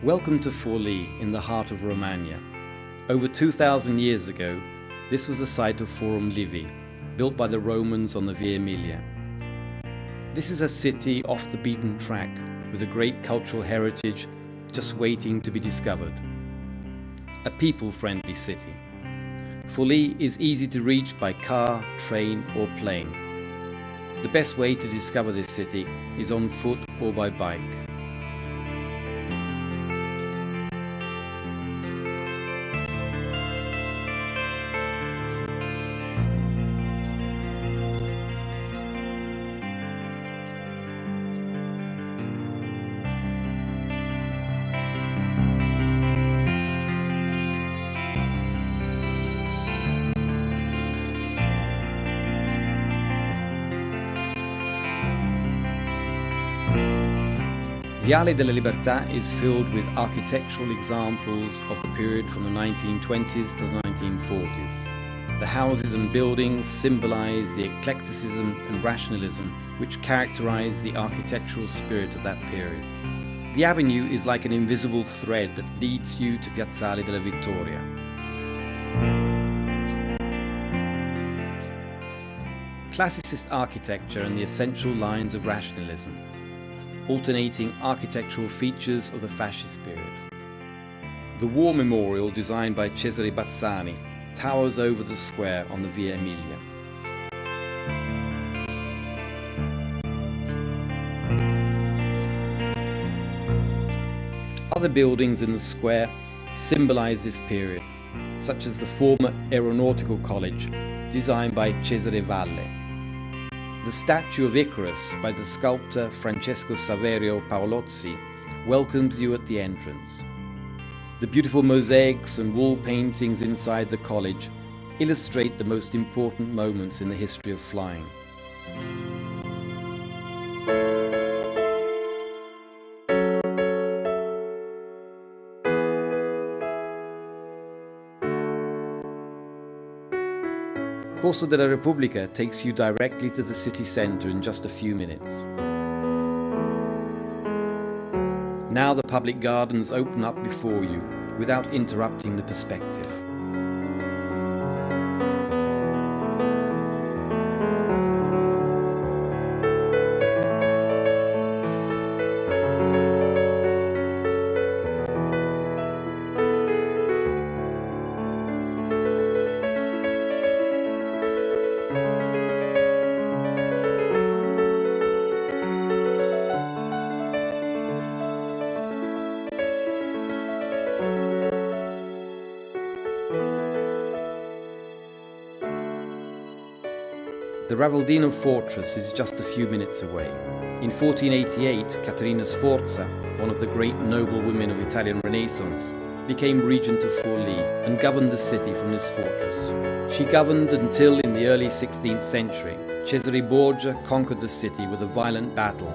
Welcome to Forli, in the heart of Romagna. Over 2,000 years ago, this was the site of Forum Livi, built by the Romans on the Via Emilia. This is a city off the beaten track, with a great cultural heritage just waiting to be discovered. A people-friendly city. Forli is easy to reach by car, train or plane. The best way to discover this city is on foot or by bike. Viale della Libertà is filled with architectural examples of the period from the 1920s to the 1940s. The houses and buildings symbolize the eclecticism and rationalism which characterize the architectural spirit of that period. The avenue is like an invisible thread that leads you to Piazzale della Vittoria. Classicist architecture and the essential lines of rationalism. Alternating architectural features of the fascist period. The war memorial, designed by Cesare Bazzani, towers over the square on the Via Emilia. Other buildings in the square symbolize this period, such as the former Aeronautical College, designed by Cesare Valle. The statue of Icarus by the sculptor Francesco Saverio Paolozzi welcomes you at the entrance. The beautiful mosaics and wall paintings inside the college illustrate the most important moments in the history of flying. Corso della Repubblica takes you directly to the city centre in just a few minutes. Now the public gardens open up before you without interrupting the perspective. The Ravaldino fortress is just a few minutes away. In 1488, Caterina Sforza, one of the great noble women of Italian Renaissance, became regent of Forli and governed the city from this fortress. She governed until, in the early 16th century, Cesare Borgia conquered the city with a violent battle,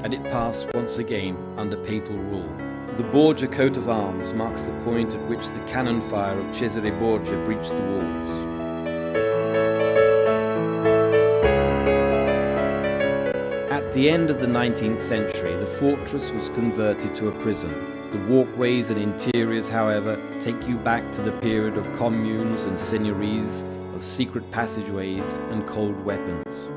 and it passed once again under papal rule. The Borgia coat of arms marks the point at which the cannon fire of Cesare Borgia breached the walls. At the end of the 19th century, the fortress was converted to a prison. The walkways and interiors, however, take you back to the period of communes and seigneuries, of secret passageways and cold weapons.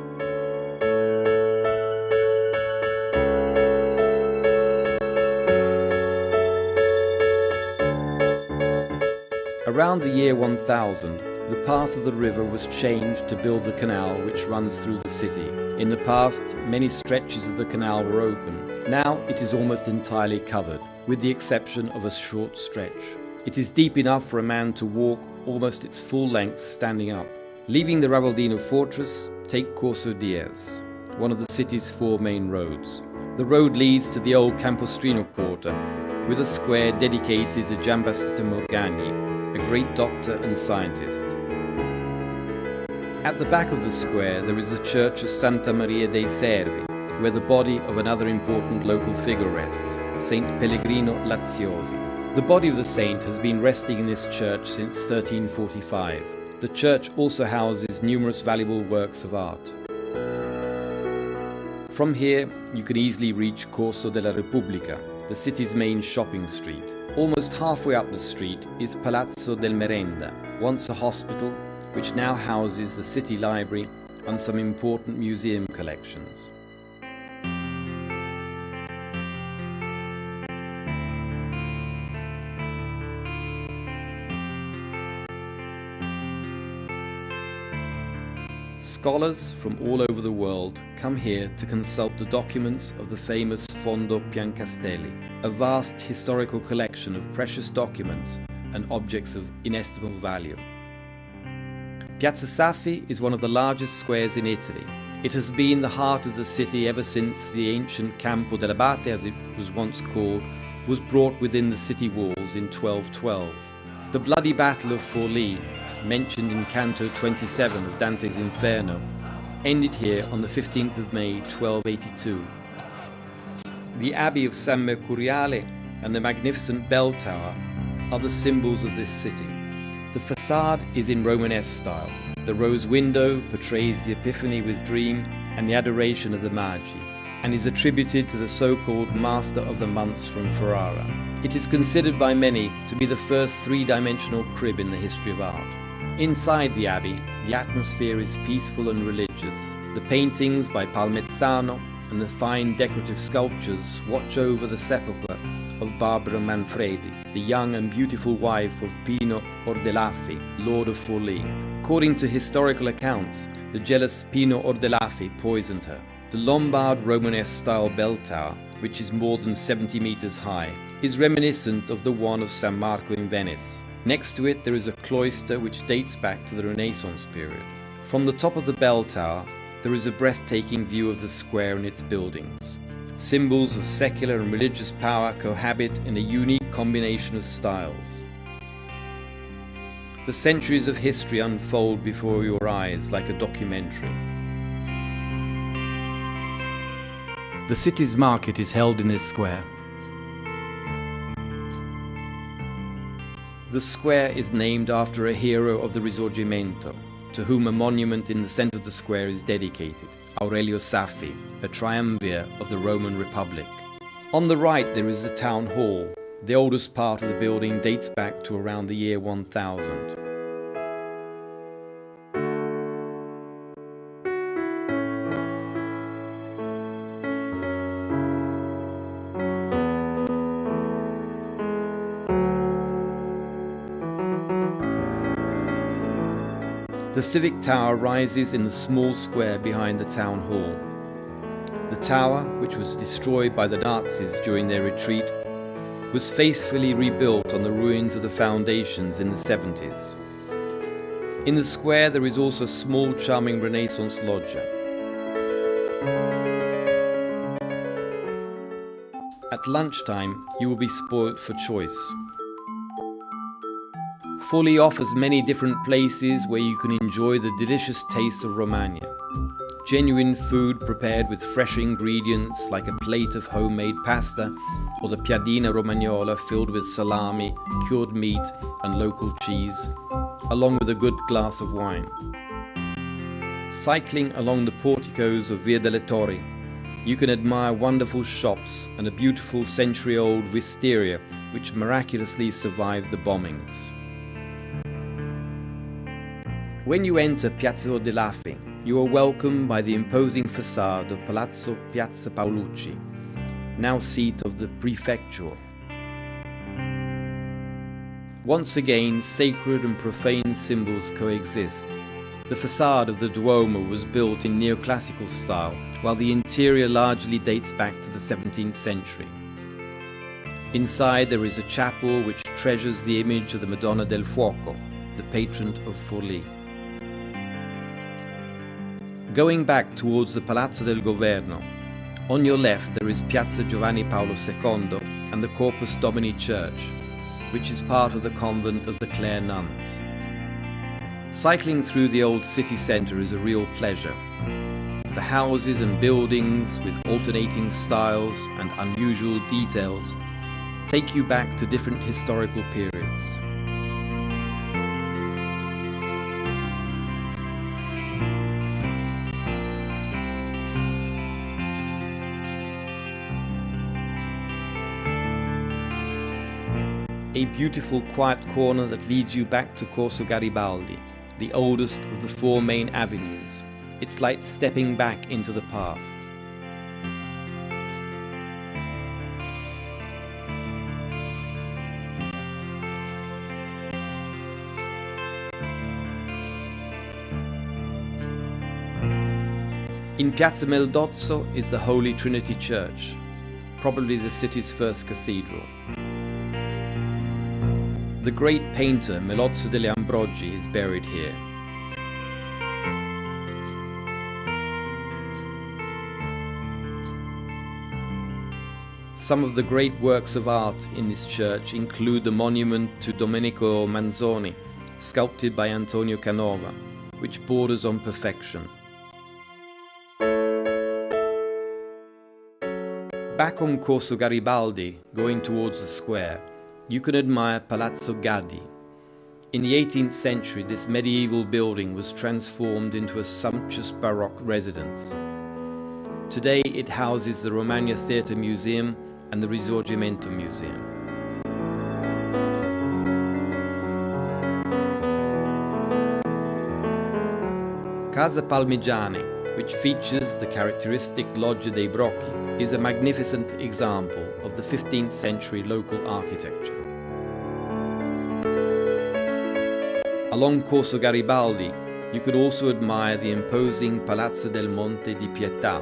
Around the year 1000, the path of the river was changed to build the canal which runs through the city. In the past, many stretches of the canal were open. Now it is almost entirely covered, with the exception of a short stretch. It is deep enough for a man to walk almost its full length standing up. Leaving the Ravaldino fortress, take Corso Diaz, one of the city's four main roads. The road leads to the old Campostrino quarter, with a square dedicated to Giambattista Morgagni, a great doctor and scientist. At the back of the square there is the church of Santa Maria dei Servi, where the body of another important local figure rests, Saint Pellegrino Laziosi. The body of the saint has been resting in this church since 1345. The church also houses numerous valuable works of art. From here you can easily reach Corso della Repubblica, the city's main shopping street. Almost halfway up the street is Palazzo del Merenda, once a hospital, which now houses the city library and some important museum collections. Scholars from all over the world come here to consult the documents of the famous Fondo Piancastelli, a vast historical collection of precious documents and objects of inestimable value. Piazza Saffi is one of the largest squares in Italy. It has been the heart of the city ever since the ancient Campo dell'Abate, as it was once called, was brought within the city walls in 1212. The bloody Battle of Forli, mentioned in Canto 27 of Dante's Inferno, ended here on the 15th of May 1282. The Abbey of San Mercuriale and the magnificent bell tower are the symbols of this city. The facade is in Romanesque style. The rose window portrays the Epiphany with dream and the adoration of the Magi, and is attributed to the so-called Master of the Months from Ferrara. It is considered by many to be the first three-dimensional crib in the history of art. Inside the abbey, the atmosphere is peaceful and religious. The paintings by Palmezzano and the fine decorative sculptures watch over the sepulchre of Barbara Manfredi, the young and beautiful wife of Pino Ordelaffi, Lord of Forlì. According to historical accounts, the jealous Pino Ordelaffi poisoned her. The Lombard Romanesque-style bell tower, which is more than 70 meters high, is reminiscent of the one of San Marco in Venice. Next to it there is a cloister which dates back to the Renaissance period. From the top of the bell tower there is a breathtaking view of the square and its buildings. Symbols of secular and religious power cohabit in a unique combination of styles. The centuries of history unfold before your eyes like a documentary. The city's market is held in this square. The square is named after a hero of the Risorgimento, to whom a monument in the center of the square is dedicated, Aurelio Saffi, a triumvir of the Roman Republic. On the right there is the town hall. The oldest part of the building dates back to around the year 1000. The Civic Tower rises in the small square behind the town hall. The tower, which was destroyed by the Nazis during their retreat, was faithfully rebuilt on the ruins of the foundations in the 70s. In the square there is also a small charming Renaissance loggia. At lunchtime you will be spoilt for choice. Forli offers many different places where you can enjoy the delicious taste of Romagna. Genuine food prepared with fresh ingredients like a plate of homemade pasta or the piadina romagnola filled with salami, cured meat and local cheese, along with a good glass of wine. Cycling along the porticos of Via delle Torri, you can admire wonderful shops and a beautiful century-old wisteria which miraculously survived the bombings. When you enter Piazza Ordelaffi, you are welcomed by the imposing facade of Palazzo Piazza Paolucci, now seat of the prefecture. Once again, sacred and profane symbols coexist. The facade of the Duomo was built in neoclassical style, while the interior largely dates back to the 17th century. Inside there is a chapel which treasures the image of the Madonna del Fuoco, the patron of Forlì. Going back towards the Palazzo del Governo, on your left there is Piazza Giovanni Paolo II and the Corpus Domini Church, which is part of the convent of the Clare Nuns. Cycling through the old city centre is a real pleasure. The houses and buildings, with alternating styles and unusual details, take you back to different historical periods. a beautiful quiet corner that leads you back to Corso Garibaldi, the oldest of the four main avenues. It's like stepping back into the past. In Piazza Meldozzo is the Holy Trinity Church, probably the city's first cathedral. The great painter Melozzo degli Ambrogi is buried here. Some of the great works of art in this church include the monument to Domenico Manzoni, sculpted by Antonio Canova, which borders on perfection. Back on Corso Garibaldi, going towards the square, you can admire Palazzo Gaddi. In the 18th century, this medieval building was transformed into a sumptuous Baroque residence. Today it houses the Romagna Theatre Museum and the Risorgimento Museum. Casa Palmigiani, which features the characteristic Loggia dei Brocchi, is a magnificent example of the 15th century local architecture. Along Corso Garibaldi, you could also admire the imposing Palazzo del Monte di Pietà,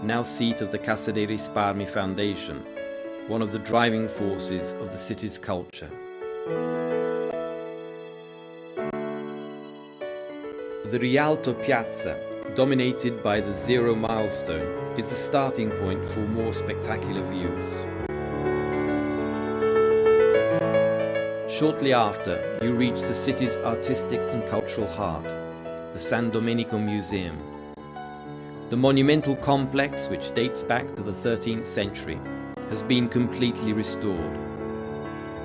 now seat of the Cassa dei Risparmi Foundation, one of the driving forces of the city's culture. The Rialto Piazza, dominated by the zero milestone, is the starting point for more spectacular views. Shortly after, you reach the city's artistic and cultural heart, the San Domenico Museum. The monumental complex, which dates back to the 13th century, has been completely restored.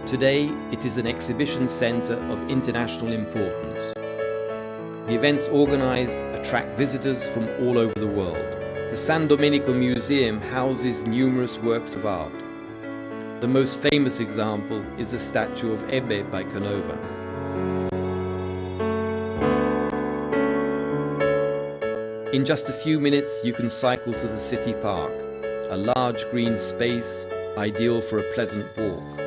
Today, it is an exhibition centre of international importance. The events organised attract visitors from all over the world. The San Domenico Museum houses numerous works of art. The most famous example is the statue of Abbey by Canova. In just a few minutes you can cycle to the city park, a large green space ideal for a pleasant walk.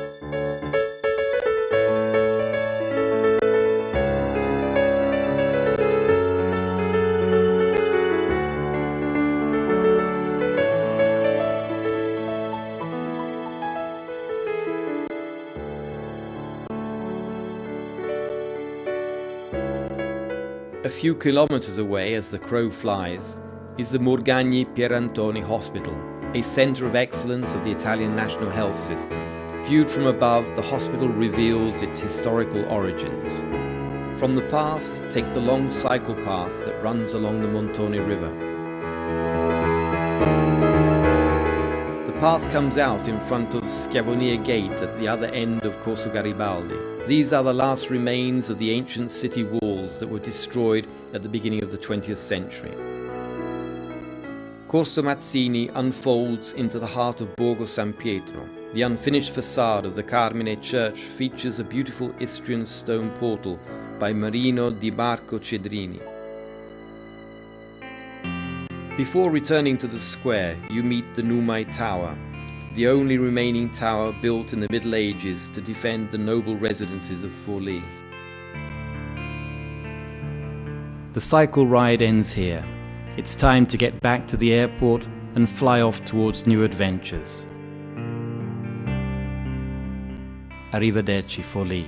A few kilometers away, as the crow flies, is the Morgagni Pierantoni Hospital, a centre of excellence of the Italian national health system. Viewed from above, the hospital reveals its historical origins. From the path, take the long cycle path that runs along the Montone River. The path comes out in front of Schiavonia Gate at the other end of Corso Garibaldi. These are the last remains of the ancient city walls that were destroyed at the beginning of the 20th century. Corso Mazzini unfolds into the heart of Borgo San Pietro. The unfinished facade of the Carmine Church features a beautiful Istrian stone portal by Marino di Marco Cedrini. Before returning to the square, you meet the Numai Tower, the only remaining tower built in the Middle Ages to defend the noble residences of Forli. The cycle ride ends here. It's time to get back to the airport and fly off towards new adventures. Arrivederci, Forlì.